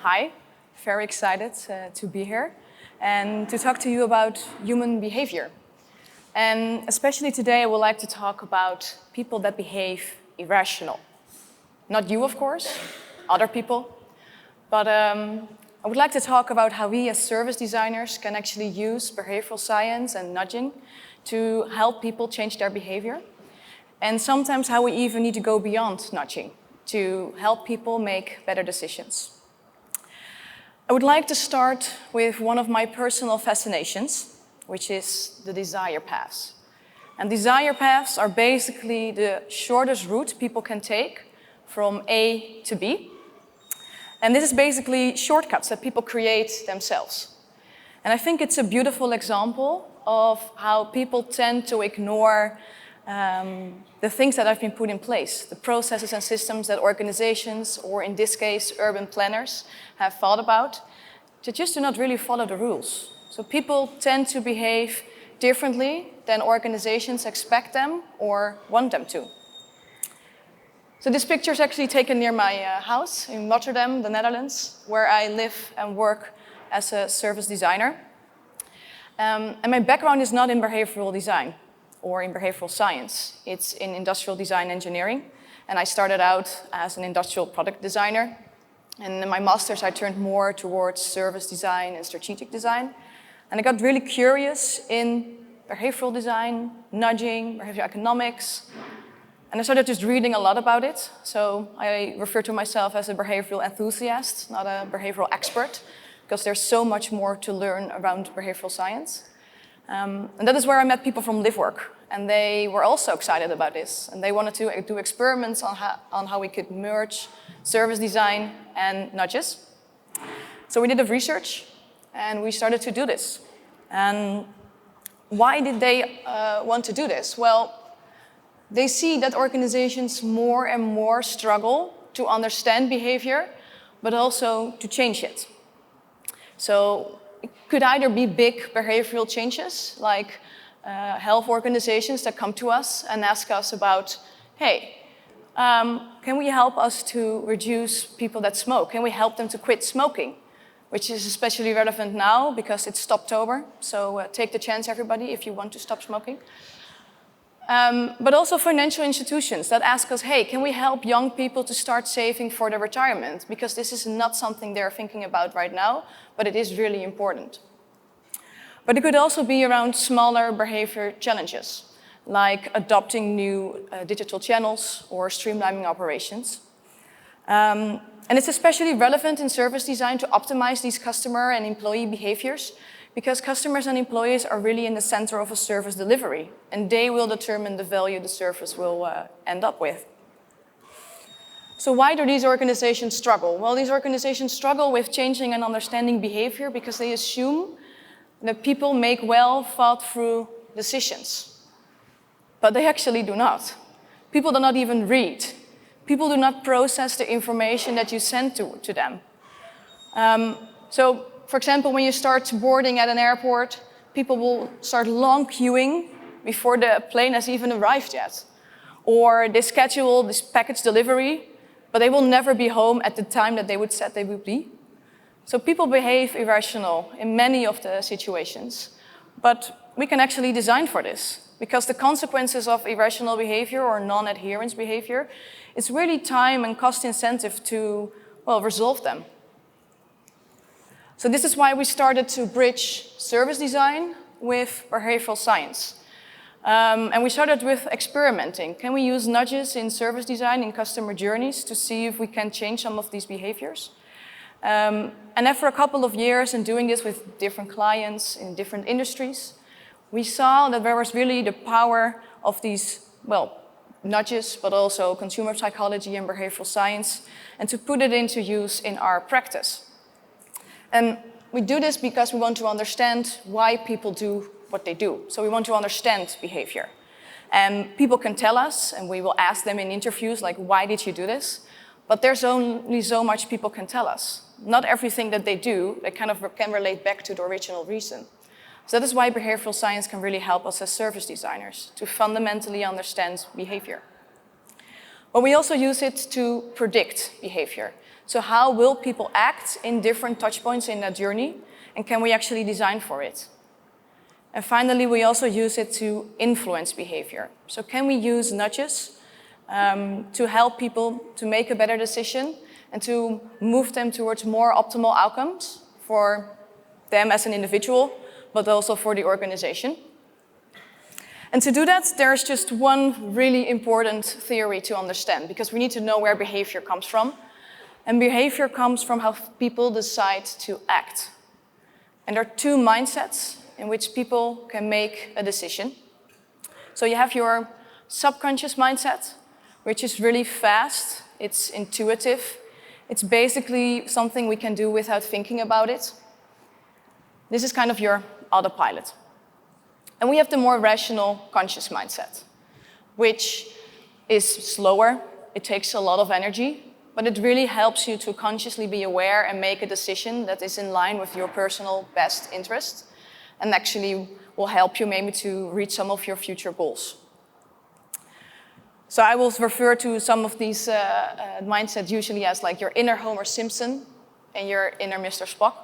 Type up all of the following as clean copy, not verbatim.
Hi, very excited to be here and to talk to you about human behavior. And especially today, I would like to talk about people that behave irrational. Not you, of course, other people. But I would like to talk about how we as service designers can actually use behavioral science and nudging to help people change their behavior. And sometimes how we even need to go beyond nudging to help people make better decisions. I would like to start with one of my personal fascinations, which is the desire paths. And desire paths are basically the shortest route people can take from A to B. And this is basically shortcuts that people create themselves. And I think it's a beautiful example of how people tend to ignore the things that have been put in place, the processes and systems that organizations, or in this case, urban planners, have thought about, to just do not really follow the rules. So people tend to behave differently than organizations expect them or want them to. So this picture is actually taken near my house in Rotterdam, the Netherlands, where I live and work as a service designer. And my background is not in behavioral design or in behavioral science. It's in industrial design engineering. And I started out as an industrial product designer. And in my master's, I turned more towards service design and strategic design. And I got really curious in behavioral design, nudging, behavioral economics. And I started just reading a lot about it. So I refer to myself as a behavioral enthusiast, not a behavioral expert, because there's so much more to learn around behavioral science. And that is where I met people from Livework. And they were also excited about this. And they wanted to do experiments on how we could merge service design and nudges. So we did a research, and we started to do this. And why did they want to do this? Well, they see that organizations more and more struggle to understand behavior, but also to change it. So it could either be big behavioral changes, like health organizations that come to us and ask us about, hey, can we help us to reduce people that smoke? Can we help them to quit smoking? Which is especially relevant now because it's Stoptober. So take the chance, everybody, if you want to stop smoking. But also financial institutions that ask us, hey, can we help young people to start saving for their retirement? Because this is not something they're thinking about right now, but it is really important. But it could also be around smaller behavior challenges, like adopting new digital channels or streamlining operations. And it's especially relevant in service design to optimize these customer and employee behaviors, because customers and employees are really in the center of a service delivery, and they will determine the value the service will end up with. So why do these organizations struggle? Well, these organizations struggle with changing and understanding behavior because they assume that people make well thought through decisions. But they actually do not. People do not even read. People do not process the information that you send to them. So, for example, when you start boarding at an airport, people will start long queuing before the plane has even arrived yet. Or they schedule this package delivery, but they will never be home at the time that they would said they would be. So people behave irrational in many of the situations. But we can actually design for this, because the consequences of irrational behavior or non-adherence behavior, it's really time and cost incentive to, well, resolve them. So this is why we started to bridge service design with behavioral science. And we started with experimenting. Can we use nudges in service design in customer journeys to see if we can change some of these behaviors? And after a couple of years and doing this with different clients in different industries, we saw that there was really the power of these, well, nudges, but also consumer psychology and behavioral science, and to put it into use in our practice. And we do this because we want to understand why people do what they do. So we want to understand behavior. And people can tell us, and we will ask them in interviews, like, why did you do this? But there's only so much people can tell us. Not everything that they do, they kind of can relate back to the original reason. So that is why behavioral science can really help us as service designers to fundamentally understand behavior. But we also use it to predict behavior. So how will people act in different touch points in that journey, and can we actually design for it? And finally, we also use it to influence behavior. So can we use nudges to help people to make a better decision and to move them towards more optimal outcomes for them as an individual, but also for the organization? And to do that, there's just one really important theory to understand, because we need to know where behavior comes from. And behavior comes from how people decide to act. And there are two mindsets in which people can make a decision. So you have your subconscious mindset, which is really fast, it's intuitive, it's basically something we can do without thinking about it. This is kind of your autopilot. And we have the more rational conscious mindset, which is slower, it takes a lot of energy, but it really helps you to consciously be aware and make a decision that is in line with your personal best interest, and actually will help you maybe to reach some of your future goals. So I will refer to some of these mindsets usually as like your inner Homer Simpson and your inner Mr. Spock.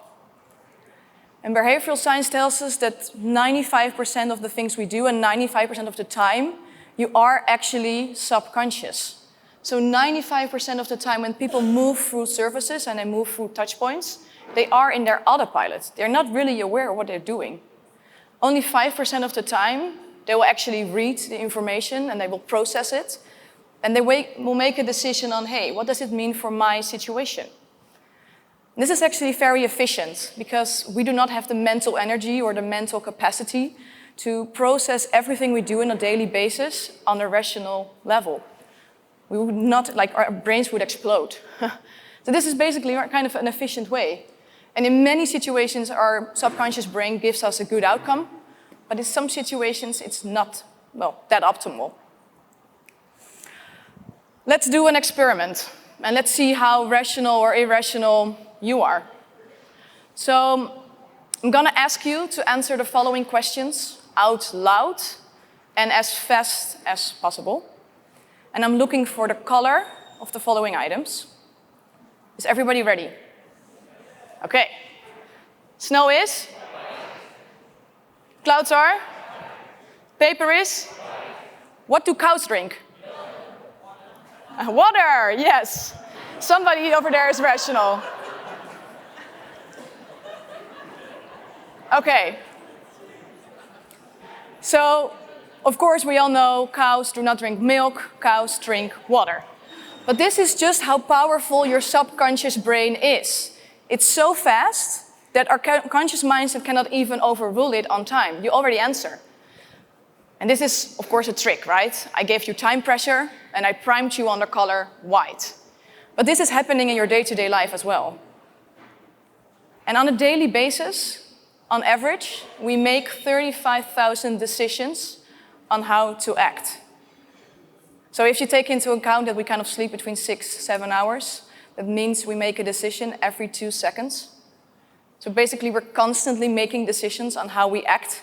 And behavioral science tells us that 95% of the things we do and 95% of the time, you are actually subconscious. So 95% of the time when people move through services and they move through touch points, they are in their autopilot. They're not really aware of what they're doing. Only 5% of the time, they will actually read the information and they will process it. And they will make a decision on, hey, what does it mean for my situation? This is actually very efficient because we do not have the mental energy or the mental capacity to process everything we do on a daily basis on a rational level. We would not, like our brains would explode. So this is basically kind of an efficient way. And in many situations, our subconscious brain gives us a good outcome, but in some situations, it's not, well, that optimal. Let's do an experiment, and let's see how rational or irrational you are. So I'm gonna ask you to answer the following questions out loud and as fast as possible. And I'm looking for the color of the following items. Is everybody ready? Okay. Snow is? Clouds are? Paper is? What do cows drink? Water, yes. Somebody over there is rational. Okay. So, of course, we all know cows do not drink milk, cows drink water. But this is just how powerful your subconscious brain is. It's so fast that our conscious mindset cannot even overrule it on time. You already answer. And this is, of course, a trick, right? I gave you time pressure, and I primed you on the color white. But this is happening in your day-to-day life as well. And on a daily basis, on average, we make 35,000 decisions on how to act. So if you take into account that we kind of sleep between 6-7 hours, that means we make a decision every 2 seconds. So basically, we're constantly making decisions on how we act.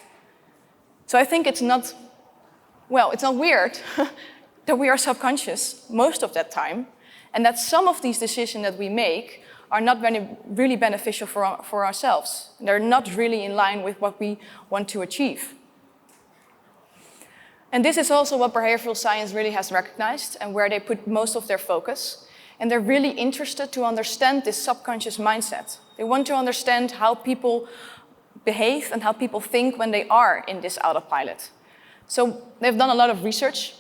So I think it's not weird that we are subconscious most of that time, and that some of these decisions that we make are not really beneficial for ourselves. They're not really in line with what we want to achieve. And this is also what behavioral science really has recognized and where they put most of their focus. And they're really interested to understand this subconscious mindset. They want to understand how people behave and how people think when they are in this autopilot. So they've done a lot of research,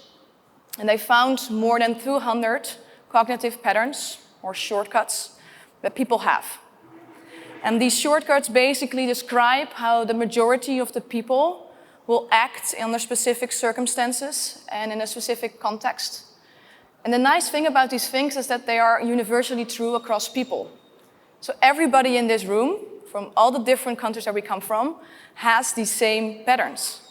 and they found more than 200 cognitive patterns or shortcuts that people have. And these shortcuts basically describe how the majority of the people will act under specific circumstances and in a specific context. And the nice thing about these things is that they are universally true across people. So everybody in this room, from all the different countries that we come from, has these same patterns.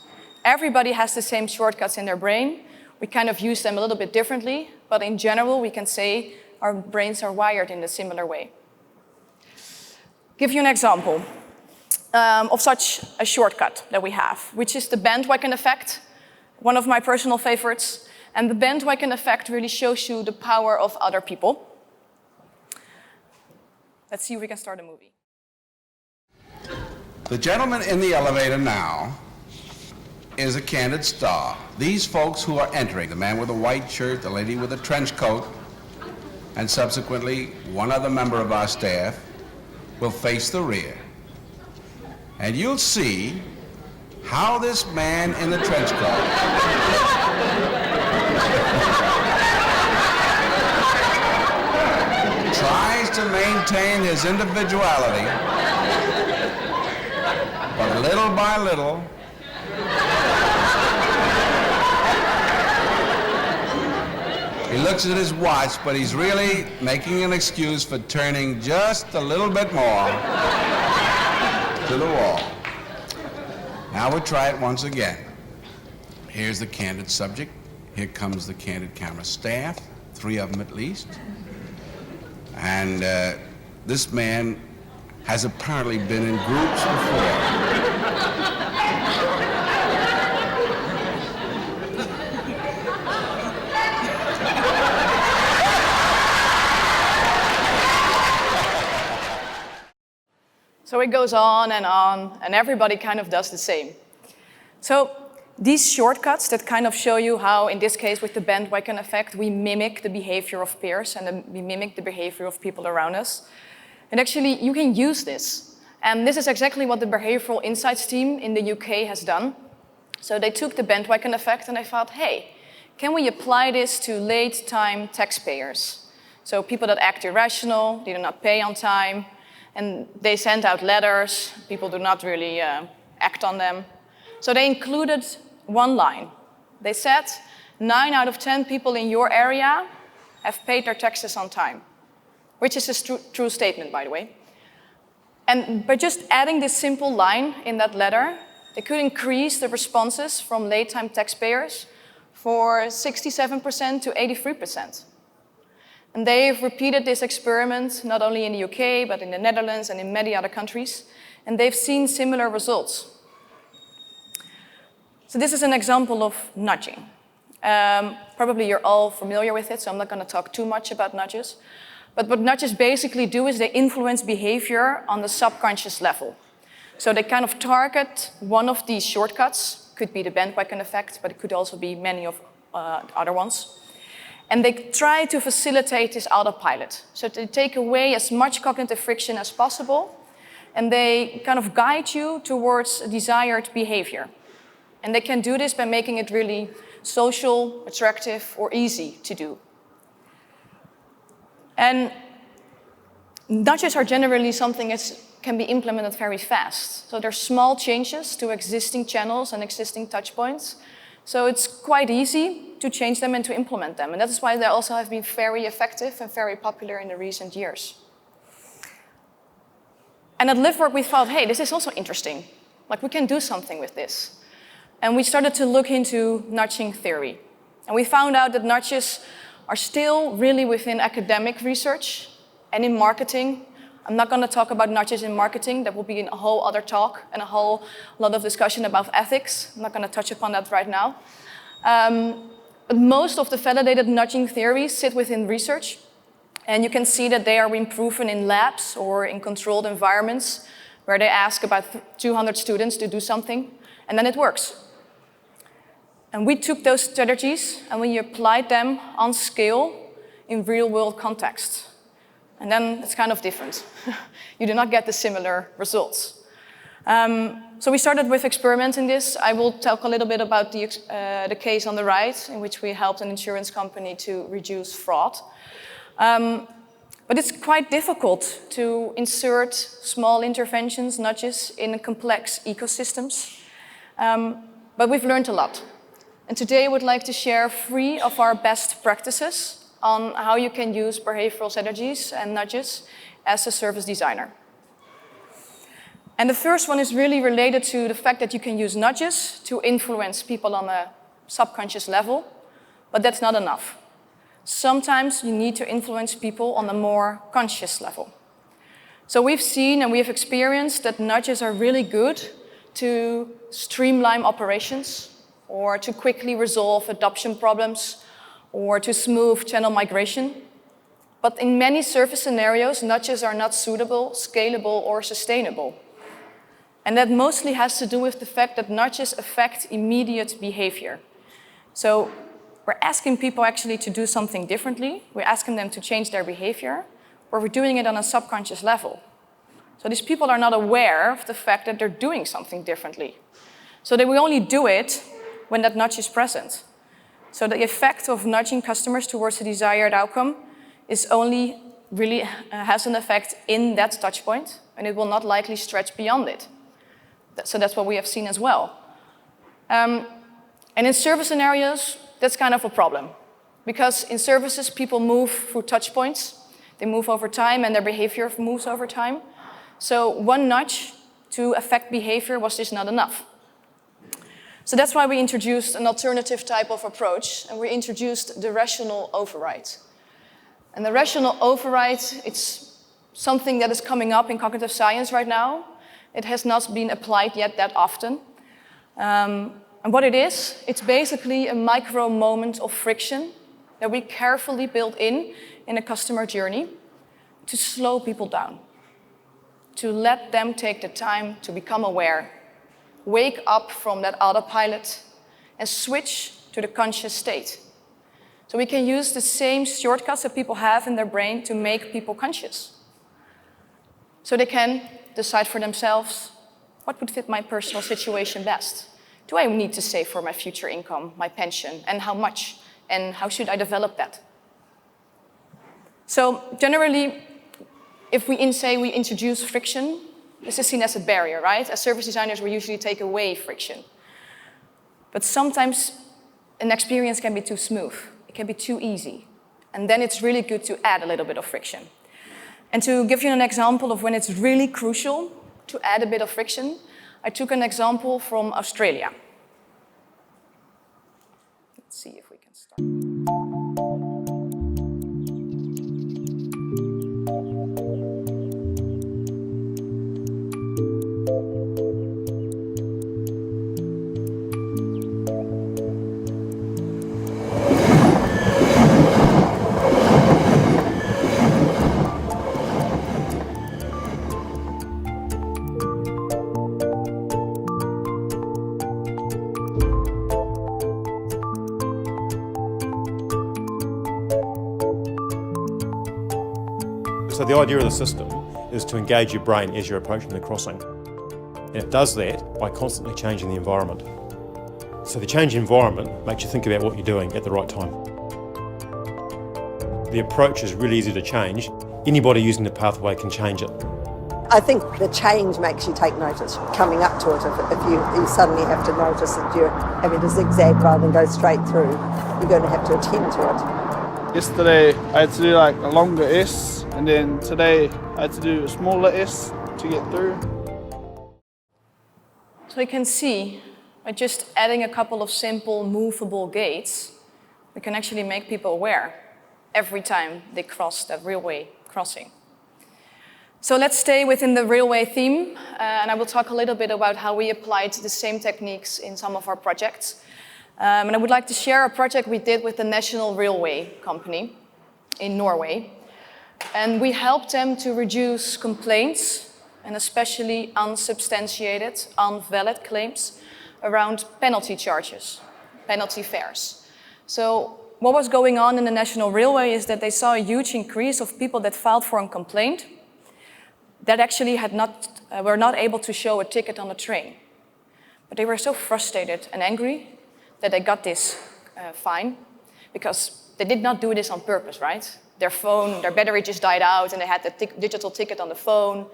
Everybody has the same shortcuts in their brain. We kind of use them a little bit differently, but in general, we can say our brains are wired in a similar way. Give you an example of such a shortcut that we have, which is the bandwagon effect, one of my personal favorites. And the bandwagon effect really shows you the power of other people. Let's see if we can start a movie. The gentleman in the elevator now is a candid star. These folks who are entering, the man with the white shirt, the lady with the trench coat, and subsequently one other member of our staff, will face the rear. And you'll see how this man in the trench coat tries to maintain his individuality, but little by little, he looks at his watch, but he's really making an excuse for turning just a little bit more to the wall. Now we'll try it once again. Here's the candid subject. Here comes the candid camera staff, 3 of them at least. And this man has apparently been in groups before. So it goes on, and everybody kind of does the same. So these shortcuts that kind of show you how, in this case with the bandwagon effect, we mimic the behavior of peers and we mimic the behavior of people around us. And actually, you can use this. And this is exactly what the Behavioural Insights team in the UK has done. So they took the bandwagon effect and they thought, hey, can we apply this to late-time taxpayers? So people that act irrational, they do not pay on time, and they send out letters, people do not really act on them. So they included one line. They said, 9 out of 10 people in your area have paid their taxes on time, which is a true statement, by the way. And by just adding this simple line in that letter, they could increase the responses from late-time taxpayers for 67% to 83%. And they've repeated this experiment not only in the UK, but in the Netherlands and in many other countries. And they've seen similar results. So this is an example of nudging. Probably you're all familiar with it, so I'm not going to talk too much about nudges. But what nudges basically do is they influence behavior on the subconscious level. So they kind of target one of these shortcuts. Could be the bandwagon effect, but it could also be many of other ones. And they try to facilitate this autopilot. So they take away as much cognitive friction as possible, and they kind of guide you towards a desired behavior. And they can do this by making it really social, attractive, or easy to do. And nudges are generally something that can be implemented very fast. So there's small changes to existing channels and existing touch points. So it's quite easy to change them and to implement them. And that is why they also have been very effective and very popular in the recent years. And at Livework, we thought, hey, this is also interesting. Like, we can do something with this. And we started to look into nudging theory. And we found out that nudges are still really within academic research and in marketing. I'm not going to talk about nudges in marketing. That will be in a whole other talk and a whole lot of discussion about ethics. I'm not going to touch upon that right now. But most of the validated nudging theories sit within research. And you can see that they are being proven in labs or in controlled environments where they ask about 200 students to do something, and then it works. And we took those strategies and we applied them on scale in real-world context. And then it's kind of different. You do not get the similar results. So we started with experimenting this. I will talk a little bit about the case on the right, in which we helped an insurance company to reduce fraud. But it's quite difficult to insert small interventions, nudges, in complex ecosystems. But we've learned a lot. And today I would like to share 3 of our best practices on how you can use behavioral strategies and nudges as a service designer. And the first one is really related to the fact that you can use nudges to influence people on a subconscious level, but that's not enough. Sometimes you need to influence people on a more conscious level. So we've seen and we have experienced that nudges are really good to streamline operations or to quickly resolve adoption problems or to smooth channel migration. But in many service scenarios, nudges are not suitable, scalable, or sustainable. And that mostly has to do with the fact that nudges affect immediate behavior. So we're asking people actually to do something differently. We're asking them to change their behavior, or we're doing it on a subconscious level. So these people are not aware of the fact that they're doing something differently. So they will only do it when that nudge is present. So the effect of nudging customers towards the desired outcome is only really has an effect in that touch point, and it will not likely stretch beyond it. So that's what we have seen as well. And in service scenarios, that's kind of a problem. Because in services, people move through touch points. They move over time, and their behavior moves over time. So one nudge to affect behavior was just not enough. So that's why we introduced an alternative type of approach, and we introduced the rational override. And the rational override, it's something that is coming up in cognitive science right now. It has not been applied yet that often. And what it is, it's basically a micro moment of friction that we carefully build in a customer journey to slow people down, to let them take the time to become aware, wake up from that autopilot, and switch to the conscious state. So we can use the same shortcuts that people have in their brain to make people conscious. So they can decide for themselves, what would fit my personal situation best? Do I need to save for my future income, my pension, and how much? And how should I develop that? So generally, if we say we introduce friction, this is seen as a barrier, right? As service designers, we usually take away friction. But sometimes an experience can be too smooth. It can be too easy. And then it's really good to add a little bit of friction. And to give you an example of when it's really crucial to add a bit of friction, I took an example from Australia. Let's see if we can start. So the idea of the system is to engage your brain as you're approaching the crossing. And it does that by constantly changing the environment. So the change in environment makes you think about what you're doing at the right time. The approach is really easy to change. Anybody using the pathway can change it. I think the change makes you take notice coming up to it. If you suddenly have to notice that you're having to zigzag rather than go straight through, you're going to have to attend to it. Yesterday I had to do like a longer S, and then today I had to do a smaller S to get through. So you can see, by just adding a couple of simple movable gates, we can actually make people aware every time they cross that railway crossing. So let's stay within the railway theme, and I will talk a little bit about how we applied the same techniques in some of our projects. And I would like to share a project we did with the National Railway Company in Norway. And we helped them to reduce complaints, and especially unsubstantiated, unvalid claims around penalty charges, penalty fares. So what was going on in the National Railway is that they saw a huge increase of people that filed for a complaint that actually were not able to show a ticket on the train. But they were so frustrated and angry that they got this fine, because they did not do this on purpose, right? Their battery just died out and they had the digital ticket on the phone,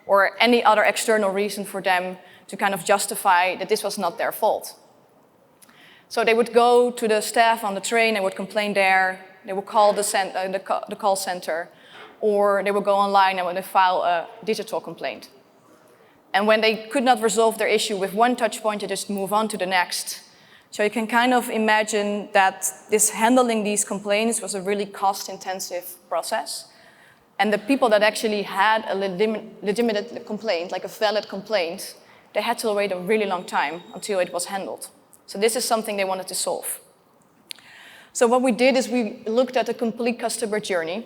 or any other external reason for them to kind of justify that this was not their fault. So they would go to the staff on the train, they would complain there, they would call the call center, or they would go online and would file a digital complaint. And when they could not resolve their issue with one touch point, they just move on to the next. So you can kind of imagine that handling these complaints was a really cost-intensive process. And the people that actually had a legitimate complaint, like a valid complaint, they had to wait a really long time until it was handled. So this is something they wanted to solve. So what we did is we looked at the complete customer journey,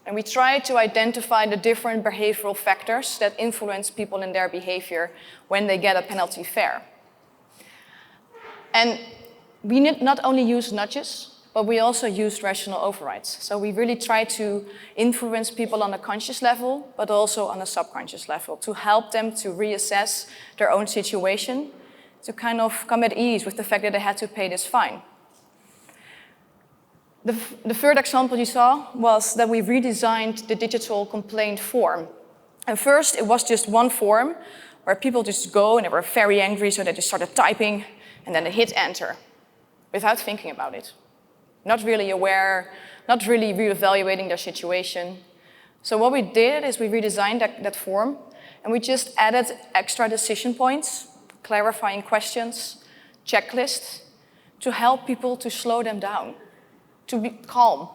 and we tried to identify the different behavioral factors that influence people in their behavior when they get a penalty fare. And we not only used nudges, but we also used rational overrides. So we really tried to influence people on a conscious level, but also on a subconscious level, to help them to reassess their own situation, to kind of come at ease with the fact that they had to pay this fine. The third example you saw was that we redesigned the digital complaint form. And first, it was just one form where people just go and they were very angry, so they just started typing, and then they hit enter without thinking about it. Not really aware, not really reevaluating their situation. So what we did is we redesigned that form, and we just added extra decision points, clarifying questions, checklists, to help people to slow them down, to be calm,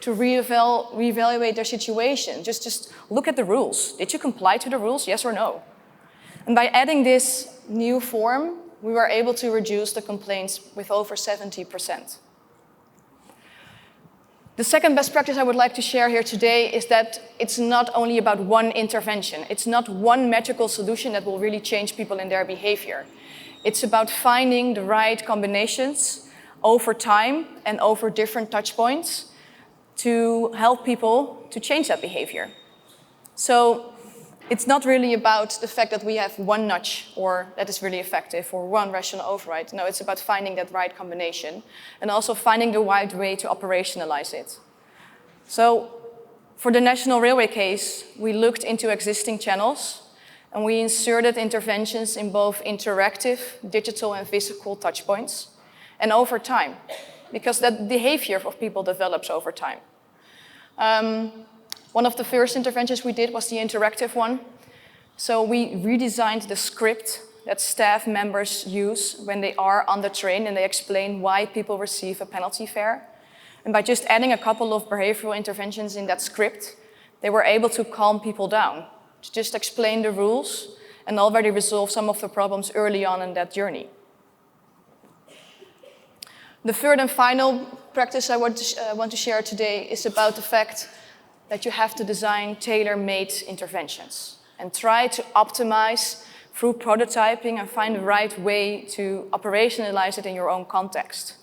to reevaluate their situation. Just look at the rules. Did you comply to the rules, yes or no? And by adding this new form, we were able to reduce the complaints with over 70%. The second best practice I would like to share here today is that it's not only about one intervention. It's not one magical solution that will really change people in their behavior. It's about finding the right combinations over time and over different touch points to help people to change that behavior. So it's not really about the fact that we have one nudge or that is really effective or one rational override. No, it's about finding that right combination and also finding the right way to operationalize it. So for the National Railway case, we looked into existing channels and we inserted interventions in both interactive, digital and physical touchpoints and over time, because that behavior of people develops over time. One of the first interventions we did was the interactive one. So we redesigned the script that staff members use when they are on the train and they explain why people receive a penalty fare. And by just adding a couple of behavioral interventions in that script, they were able to calm people down, to just explain the rules and already resolve some of the problems early on in that journey. The third and final practice I want to share today is about the fact that you have to design tailor-made interventions and try to optimize through prototyping and find the right way to operationalize it in your own context.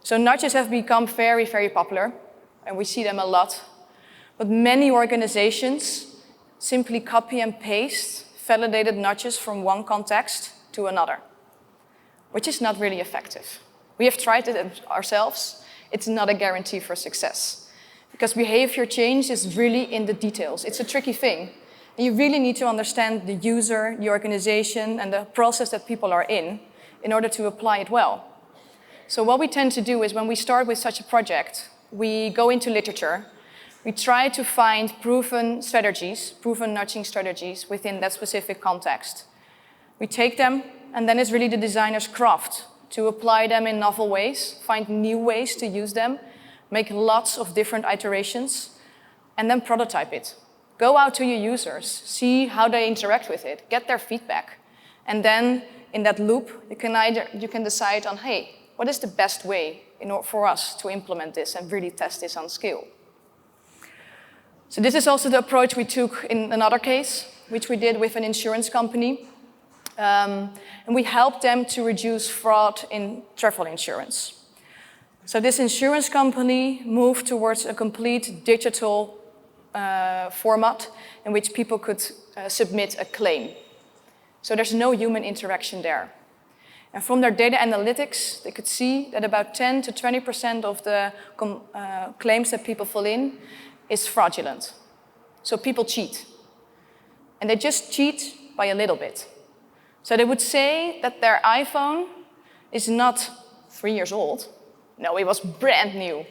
So nudges have become very, very popular, and we see them a lot. But many organizations simply copy and paste validated nudges from one context to another, which is not really effective. We have tried it ourselves. It's not a guarantee for success. Because behavior change is really in the details. It's a tricky thing. And you really need to understand the user, the organization, and the process that people are in order to apply it well. So what we tend to do is when we start with such a project, we go into literature, we try to find proven strategies, proven nudging strategies within that specific context. We take them, and then it's really the designer's craft to apply them in novel ways, find new ways to use them, make lots of different iterations, and then prototype it. Go out to your users, see how they interact with it, get their feedback. And then in that loop, you can decide on, hey, what is the best way for us to implement this and really test this on scale? So this is also the approach we took in another case, which we did with an insurance company. And we helped them to reduce fraud in travel insurance. So this insurance company moved towards a complete digital format in which people could submit a claim. So there's no human interaction there. And from their data analytics, they could see that about 10 to 20% of the claims that people fill in is fraudulent. So people cheat. And they just cheat by a little bit. So they would say that their iPhone is not 3 years old. No, it was brand new.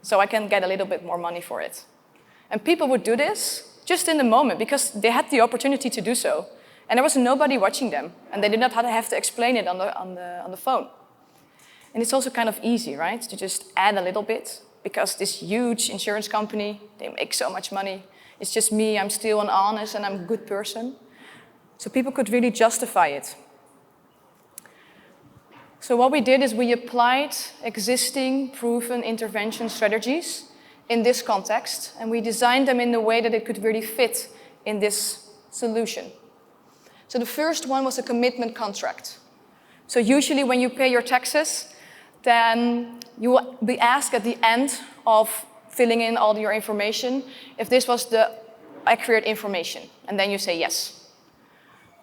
So I can get a little bit more money for it. And people would do this just in the moment because they had the opportunity to do so. And there was nobody watching them. And they did not have to explain it on the phone. And it's also kind of easy, right? To just add a little bit because this huge insurance company, they make so much money. It's just me, I'm still an honest and I'm a good person. So people could really justify it. So what we did is we applied existing proven intervention strategies in this context, and we designed them in a way that it could really fit in this solution. So the first one was a commitment contract. So usually when you pay your taxes, then you will be asked at the end of filling in all your information if this was the accurate information, and then you say yes.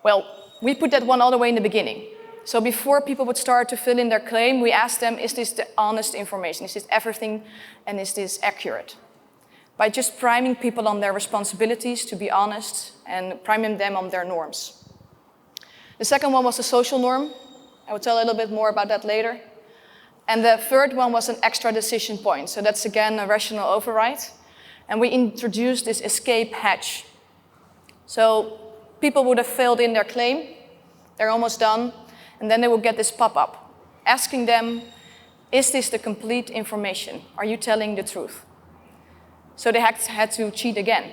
Well, we put that one all the way in the beginning. So before people would start to fill in their claim, we asked them, is this the honest information? Is this everything, and is this accurate? By just priming people on their responsibilities to be honest and priming them on their norms. The second one was a social norm. I will tell a little bit more about that later. And the third one was an extra decision point. So that's again a rational override. And we introduced this escape hatch. So people would have filled in their claim, they're almost done, and then they will get this pop-up asking them, is this the complete information? Are you telling the truth? So they had to cheat again.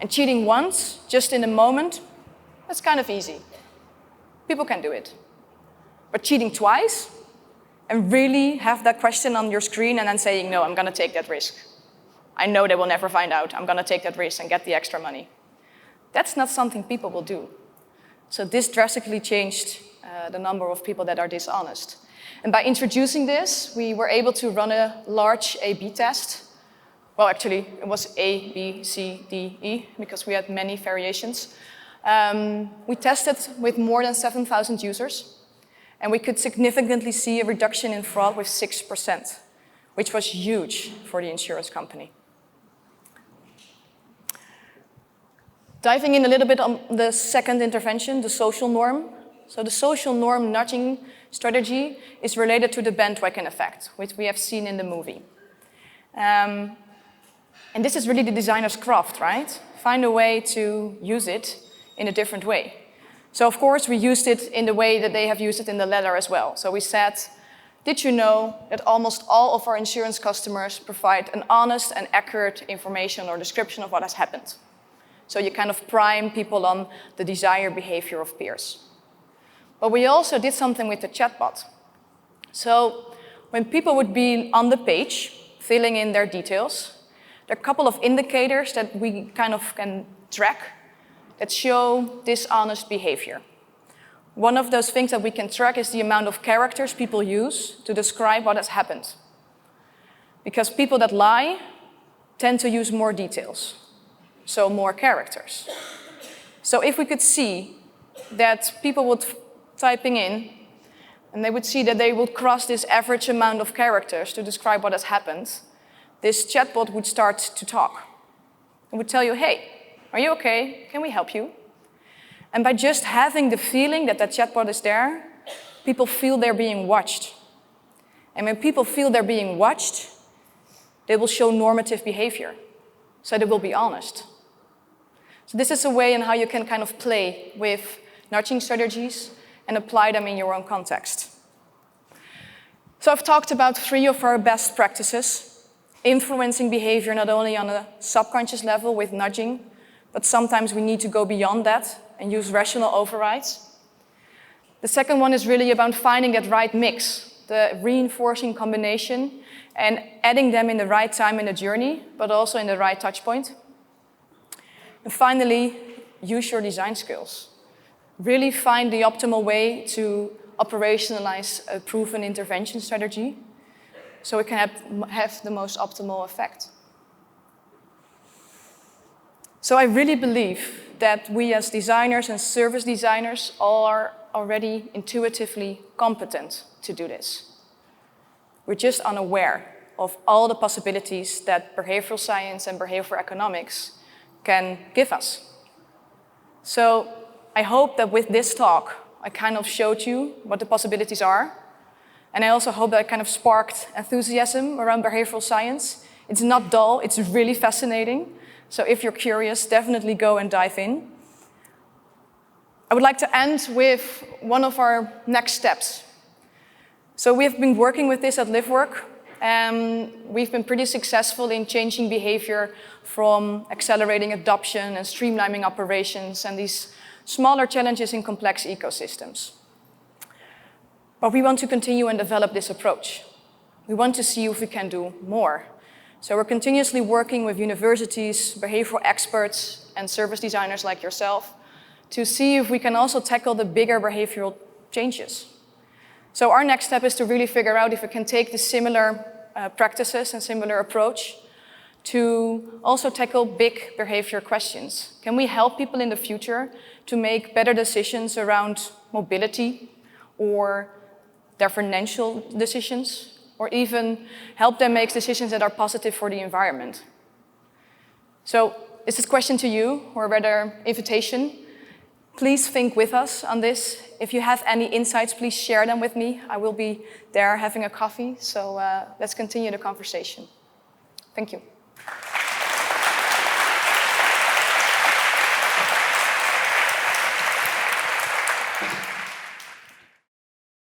And cheating once, just in a moment, that's kind of easy. People can do it. But cheating twice, and really have that question on your screen and then saying, no, I'm going to take that risk. I know they will never find out. I'm going to take that risk and get the extra money. That's not something people will do. So this drastically changed the number of people that are dishonest. And by introducing this, we were able to run a large A/B test. Well, actually, it was A, B, C, D, E, because we had many variations. We tested with more than 7,000 users. And we could significantly see a reduction in fraud with 6%, which was huge for the insurance company. Diving in a little bit on the second intervention, the social norm. So the social norm nudging strategy is related to the bandwagon effect, which we have seen in the movie. And this is really the designer's craft, right? Find a way to use it in a different way. So of course we used it in the way that they have used it in the letter as well. So we said, did you know that almost all of our insurance customers provide an honest and accurate information or description of what has happened? So you kind of prime people on the desired behavior of peers. But we also did something with the chatbot. So when people would be on the page, filling in their details, there are a couple of indicators that we kind of can track that show dishonest behavior. One of those things that we can track is the amount of characters people use to describe what has happened. Because people that lie tend to use more details, so more characters. So if we could see that people would typing in, and they would see that they would cross this average amount of characters to describe what has happened, this chatbot would start to talk. It would tell you, hey, are you okay? Can we help you? And by just having the feeling that that chatbot is there, people feel they're being watched. And when people feel they're being watched, they will show normative behavior. So they will be honest. So this is a way in how you can kind of play with nudging strategies and apply them in your own context. So I've talked about 3 of our best practices, influencing behavior not only on a subconscious level with nudging, but sometimes we need to go beyond that and use rational overrides. The second one is really about finding that right mix, the reinforcing combination, and adding them in the right time in the journey, but also in the right touch point. And finally, use your design skills. Really find the optimal way to operationalize a proven intervention strategy so it can have the most optimal effect. So I really believe that we as designers and service designers are already intuitively competent to do this. We're just unaware of all the possibilities that behavioral science and behavioral economics can give us. So I hope that with this talk, I kind of showed you what the possibilities are. And I also hope that I kind of sparked enthusiasm around behavioral science. It's not dull, it's really fascinating. So if you're curious, definitely go and dive in. I would like to end with one of our next steps. So we've been working with this at Livework, and we've been pretty successful in changing behavior from accelerating adoption and streamlining operations and these smaller challenges in complex ecosystems. But we want to continue and develop this approach. We want to see if we can do more. So we're continuously working with universities, behavioral experts, and service designers like yourself to see if we can also tackle the bigger behavioral changes. So our next step is to really figure out if we can take the similar practices and similar approach to also tackle big behavior questions. Can we help people in the future to make better decisions around mobility or their financial decisions, or even help them make decisions that are positive for the environment? So is this question to you, or rather invitation? Please think with us on this. If you have any insights, please share them with me. I will be there having a coffee, so let's continue the conversation. Thank you.